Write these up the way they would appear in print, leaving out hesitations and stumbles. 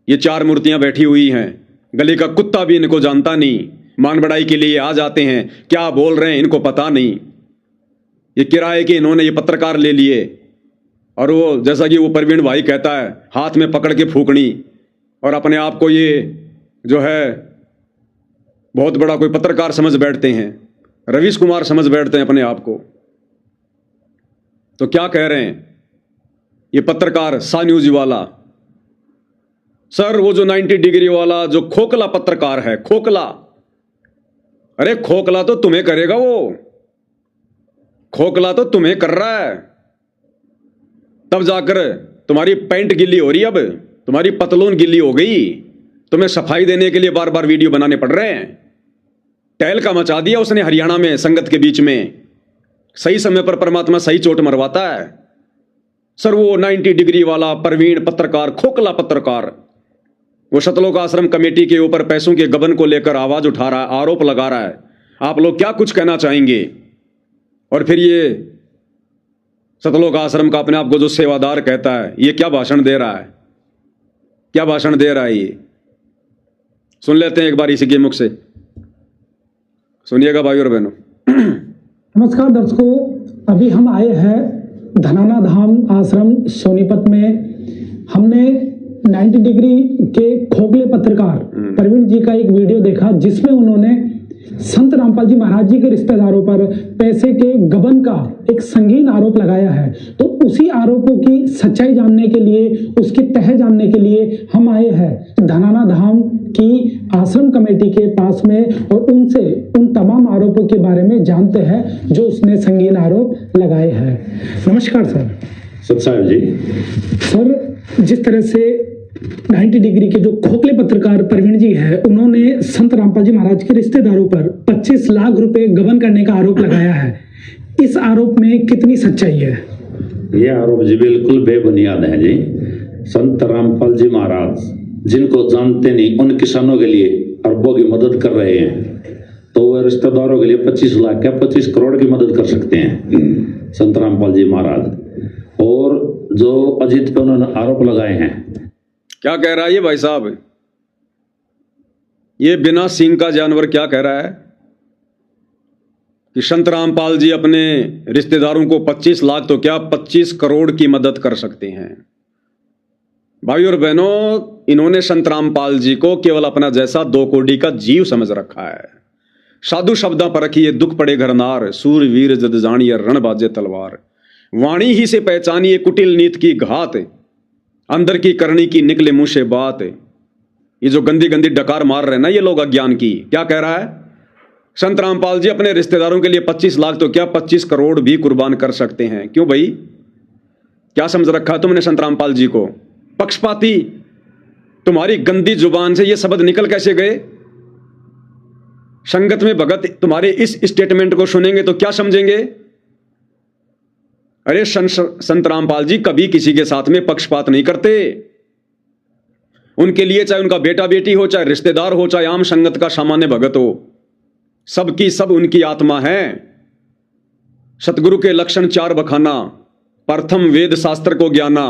ये चार मूर्तियां बैठी हुई हैं, गली का कुत्ता भी इनको जानता नहीं, मान बढ़ाई के लिए आ जाते हैं, क्या बोल रहे हैं इनको पता नहीं। ये किराए के इन्होंने ये पत्रकार ले लिए, और वो जैसा कि वो प्रवीण भाई कहता है, हाथ में पकड़ के फूकनी, और अपने आप को ये जो है बहुत बड़ा कोई पत्रकार समझ बैठते हैं, रवीश कुमार समझ बैठते हैं अपने आप को। तो क्या कह रहे हैं ये पत्रकार सा न्यूज वाला, सर वो जो 90 डिग्री वाला जो खोखला पत्रकार है, खोखला, अरे खोखला तो तुम्हें करेगा, वो खोखला तो तुम्हें कर रहा है, तब जाकर तुम्हारी पैंट गिल्ली हो रही है, अब तुम्हारी पतलून गिल्ली हो गई, तुम्हें सफाई देने के लिए बार बार वीडियो बनाने पड़ रहे हैं। टहल का मचा दिया उसने हरियाणा में संगत के बीच में। सही समय पर परमात्मा सही चोट मरवाता है। सर वो 90 डिग्री वाला प्रवीण पत्रकार, खोखला पत्रकार, वो सतलोक आश्रम कमेटी के ऊपर पैसों के गबन को लेकर आवाज उठा रहा है, आरोप लगा रहा है। आप लोग क्या कुछ कहना चाहेंगे? और फिर ये सतलोक आश्रम का अपने आप को जो सेवादार कहता है, ये क्या भाषण दे रहा है, क्या भाषण दे रहा है ये? सुन लेते हैं एक बार इसी के मुख से, सुनिएगा भाई और बहनों। नमस्कार दर्शकों, अभी हम आए हैं धनाना धाम आश्रम सोनीपत में। हमने 90 डिग्री के खोखले पत्रकार प्रवीण जी का एक वीडियो देखा, जिसमें उन्होंने संत रामपाल जी महाराज जी के रिश्तेदारों पर पैसे के गबन का एक संगीन आरोप लगाया है। तो उसी आरोपों की सच्चाई जानने के लिए, उसकी तह जानने के लिए हम आए हैं धनाना धाम की आश्रम कमेटी के पास में, और उनसे उन तमाम आरोपों के बारे में जानते हैं जो उसने संगीन आरोप लगाए हैं। नमस्कार सर। सत्साहेब जी। सर, जिस तरह से 90 डिग्री के जो खोखले पत्रकार प्रवीण जी है, उन्होंने संत रामपाल जी महाराज के रिश्तेदारों पर 25 लाख रुपए गबन करने का आरोप लगाया है, इस आरोप में कितनी सच्चाई है? ये आरोप जी बिल्कुल बेबुनियाद है जी। संत रामपाल जी महाराज जिनको जानते नहीं, उन किसानों के लिए अरबों की मदद कर रहे हैं, तो वो रिश्तेदारों के लिए 25 लाख क्या 25 करोड़ की मदद कर सकते हैं संत रामपाल जी महाराज। और जो अजीत पे उन्होंने आरोप लगाए हैं, क्या कह रहा है ये भाई साहब? ये बिना सींग का जानवर क्या कह रहा है कि संत रामपाल जी अपने रिश्तेदारों को 25 लाख तो क्या 25 करोड़ की मदद कर सकते हैं। भाई और बहनों, इन्होंने संत रामपाल जी को केवल अपना जैसा 2 कोड़ी का जीव समझ रखा है। साधु शब्दा पर रखिए दुख पड़े घरनार, सूरवीर जद जानिए रण बाजे तलवार, वाणी ही से पहचानिए कुटिल नीत की घात, अंदर की करनी की निकले मुंह से बात। ये जो गंदी गंदी डकार मार रहे हैं ना ये लोग अज्ञान की, क्या कह रहा है? संत रामपाल जी अपने रिश्तेदारों के लिए 25 लाख तो क्या 25 करोड़ भी कुर्बान कर सकते हैं। क्यों भाई, क्या समझ रखा तुमने संत रामपाल जी को? पक्षपाती। तुम्हारी गंदी जुबान से ये शब्द निकल कैसे गए? संगत में भगत तुम्हारे इस स्टेटमेंट को सुनेंगे तो क्या समझेंगे? अरे संत रामपाल जी कभी किसी के साथ में पक्षपात नहीं करते। उनके लिए चाहे उनका बेटा बेटी हो, चाहे रिश्तेदार हो, चाहे आम संगत का सामान्य भगत हो, सबकी सब उनकी आत्मा है। सतगुरु के लक्षण 4 बखाना, प्रथम वेद शास्त्र को ज्ञाना,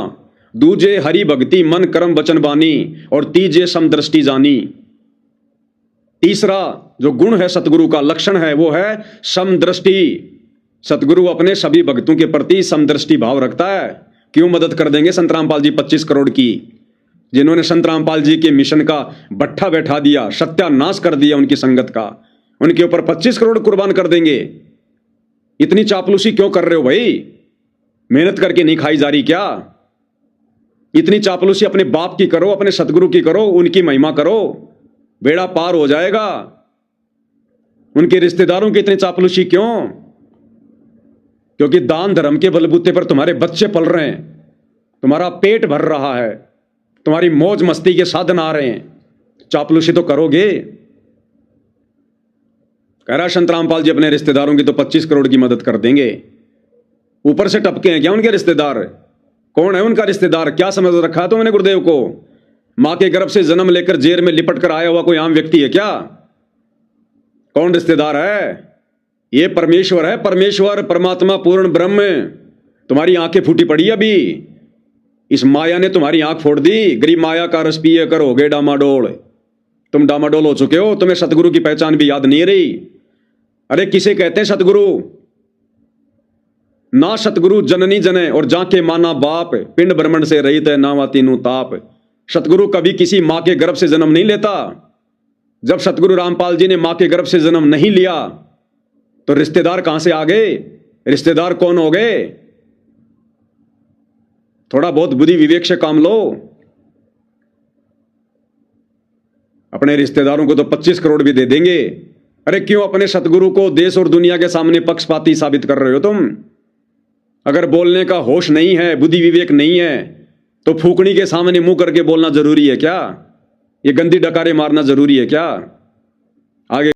दूजे हरि भक्ति मन कर्म वचन बानी, और तीजे समदृष्टि जानी। तीसरा जो गुण है सतगुरु का, लक्षण है, वो है समदृष्टि। सतगुरु अपने सभी भक्तों के प्रति समदृष्टि भाव रखता है। क्यों मदद कर देंगे संत रामपाल जी 25 करोड़ की, जिन्होंने संत रामपाल जी के मिशन का भट्ठा बैठा दिया, सत्यानाश कर दिया उनकी संगत का, उनके ऊपर 25 करोड़ कुर्बान कर देंगे? इतनी चापलूसी क्यों कर रहे हो भाई? मेहनत करके नहीं खाई जा रही क्या? इतनी चापलूसी अपने बाप की करो, अपने सतगुरु की करो, उनकी महिमा करो, बेड़ा पार हो जाएगा। उनके रिश्तेदारों की इतनी चापलूसी क्यों? क्योंकि दान धर्म के बलबूते पर तुम्हारे बच्चे पल रहे हैं, तुम्हारा पेट भर रहा है, तुम्हारी मौज मस्ती के साधन आ रहे हैं, चापलूसी तो करोगे। कह रहा संत रामपाल जी अपने रिश्तेदारों की तो 25 करोड़ की मदद कर देंगे। ऊपर से टपके हैं क्या उनके रिश्तेदार? कौन है उनका रिश्तेदार? क्या समझ रखा तुमने गुरुदेव को? मां के गर्भ से जन्म लेकर जेल में लिपट कर आया हुआ कोई आम व्यक्ति है क्या? कौन रिश्तेदार है? ये परमेश्वर है, परमेश्वर परमात्मा पूर्ण ब्रह्म। तुम्हारी आंखें फूटी पड़ी अभी, इस माया ने तुम्हारी आंख फोड़ दी। गरीब माया का रस पिए कर हो गए डामाडोल। तुम डामाडोल हो चुके हो, तुम्हें सतगुरु की पहचान भी याद नहीं रही। अरे किसे कहते हैं सतगुरु? ना सतगुरु जननी जने और जाके माना बाप, पिंड ब्रह्मण से रहित है नावा तीनों ताप। सतगुरु कभी किसी मां के गर्भ से जन्म नहीं लेता। जब सतगुरु रामपाल जी ने मां के गर्भ से जन्म नहीं लिया तो रिश्तेदार कहां से आ गए? रिश्तेदार कौन हो गए? थोड़ा बहुत बुद्धि विवेक से काम लो। अपने रिश्तेदारों को तो 25 करोड़ भी दे देंगे। अरे क्यों अपने सतगुरु को देश और दुनिया के सामने पक्षपाती साबित कर रहे हो तुम? अगर बोलने का होश नहीं है, बुद्धि विवेक नहीं है, तो फूकनी के सामने मुंह करके बोलना जरूरी है क्या? ये गंदी डकारे मारना जरूरी है क्या? आगे